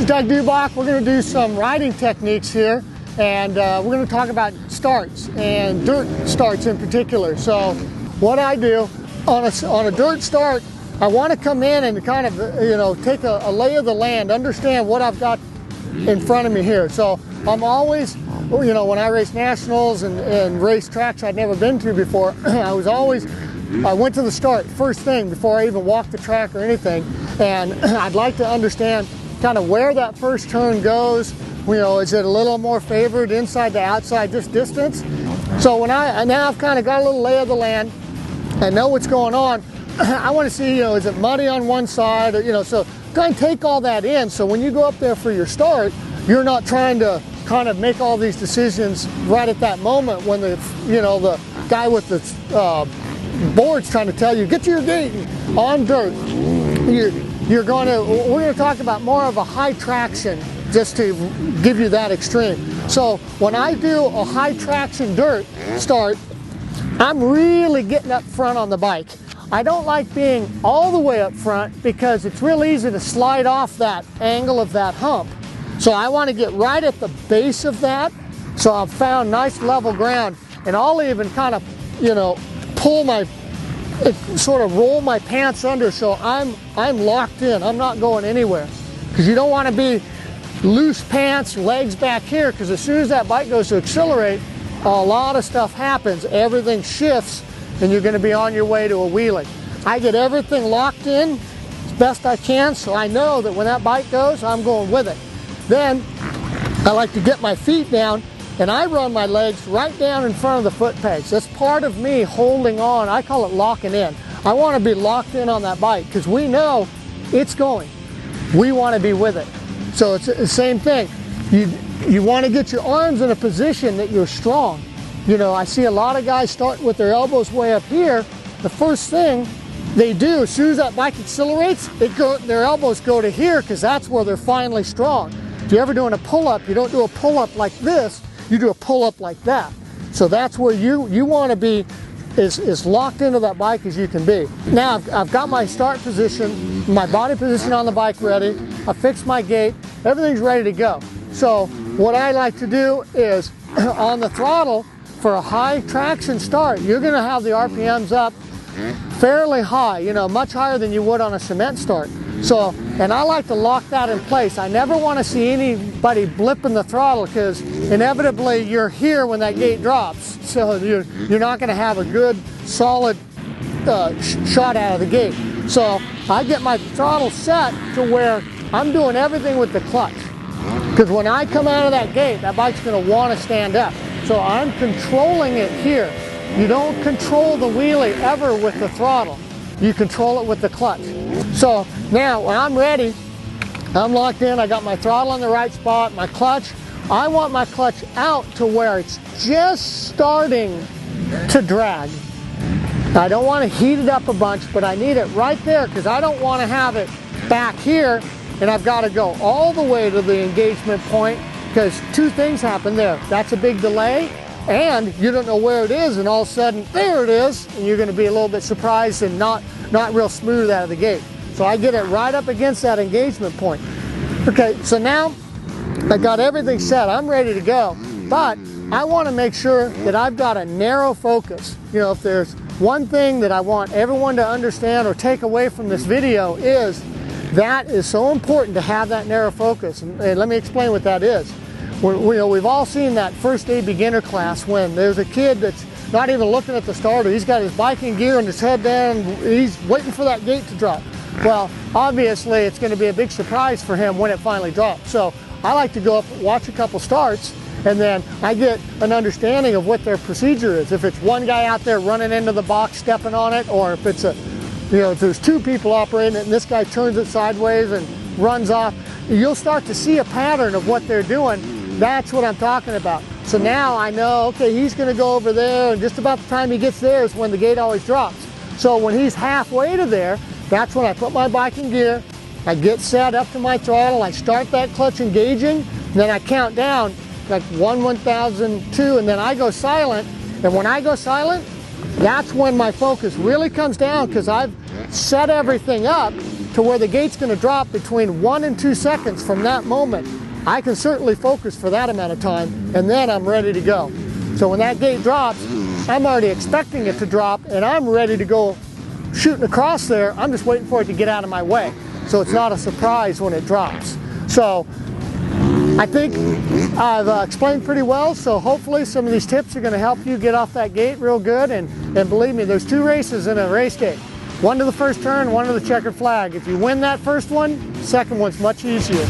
is Doug Dubach. We're going to do some riding techniques here, and we're going to talk about starts and dirt starts in particular. So what I do on a dirt start, I want to come in and kind of, take a lay of the land, understand what I've got in front of me here. So I'm always, when I race nationals and race tracks I'd never been to before, I went to the start first thing before I even walked the track or anything, and I'd like to understand kind of where that first turn goes. Is it a little more favored inside to outside, just distance? So now I've kind of got a little lay of the land, I know what's going on. I want to see, is it muddy on one side, or, so try and take all that in, so when you go up there for your start, you're not trying to kind of make all these decisions right at that moment when the guy with the board's trying to tell you, get to your gate on dirt. We're going to talk about more of a high traction, just to give you that extreme. So when I do a high traction dirt start, I'm really getting up front on the bike. I don't like being all the way up front because it's real easy to slide off that angle of that hump. So I want to get right at the base of that, so I've found nice level ground, and I'll even kind of, sort of roll my pants under, so I'm locked in. I'm not going anywhere, because you don't want to be loose pants, legs back here, because as soon as that bike goes to accelerate, a lot of stuff happens. Everything shifts, and you're going to be on your way to a wheelie. I get everything locked in as best I can, so I know that when that bike goes, I'm going with it. Then I like to get my feet down, and I run my legs right down in front of the foot pegs. That's part of me holding on. I call it locking in. I want to be locked in on that bike because we know it's going. We want to be with it. So it's the same thing. You want to get your arms in a position that you're strong. I see a lot of guys start with their elbows way up here. The first thing they do, as soon as that bike accelerates, their elbows go to here because that's where they're finally strong. If you're ever doing a pull-up, you don't do a pull-up like this, you do a pull-up like that. So that's where you want to be as locked into that bike as you can be. Now I've got my start position, my body position on the bike ready, I fixed my gate, everything's ready to go. So what I like to do is on the throttle for a high traction start, you're going to have the RPMs up fairly high, much higher than you would on a cement start. So, and I like to lock that in place. I never want to see anybody blipping the throttle because inevitably you're here when that gate drops. So you're not going to have a good solid shot out of the gate. So I get my throttle set to where I'm doing everything with the clutch. Because when I come out of that gate, that bike's going to want to stand up. So I'm controlling it here. You don't control the wheelie ever with the throttle. You control it with the clutch. So now when I'm ready, I'm locked in, I got my throttle in the right spot, my clutch. I want my clutch out to where it's just starting to drag. I don't want to heat it up a bunch, but I need it right there because I don't want to have it back here and I've got to go all the way to the engagement point because two things happen there. That's a big delay, and you don't know where it is, and all of a sudden, there it is, and you're going to be a little bit surprised and not real smooth out of the gate. So I get it right up against that engagement point. Okay, so now I got everything set. I'm ready to go, but I want to make sure that I've got a narrow focus. If there's one thing that I want everyone to understand or take away from this video is that is so important to have that narrow focus. And let me explain what that is. We've all seen that first day beginner class when there's a kid that's not even looking at the starter. He's got his biking gear and his head down. He's waiting for that gate to drop. Well, obviously it's going to be a big surprise for him when it finally drops. So I like to go up, watch a couple starts, and then I get an understanding of what their procedure is. If it's one guy out there running into the box, stepping on it, or if it's if there's two people operating it and this guy turns it sideways and runs off, you'll start to see a pattern of what they're doing. That's what I'm talking about. So now I know, okay, he's going to go over there, and just about the time he gets there is when the gate always drops. So when he's halfway to there, that's when I put my biking gear, I get set up to my throttle, I start that clutch engaging, and then I count down like 1, 1,000, 2, and then I go silent. And when I go silent, that's when my focus really comes down because I've set everything up to where the gate's going to drop between 1 and 2 seconds from that moment, I can certainly focus for that amount of time, and then I'm ready to go. So when that gate drops, I'm already expecting it to drop, and I'm ready to go shooting across there. I'm just waiting for it to get out of my way, so it's not a surprise when it drops. So I think I've explained pretty well, so hopefully some of these tips are going to help you get off that gate real good. And believe me, there's 2 races in a race gate. One to the first turn, one to the checkered flag. If you win that first one, second one's much easier.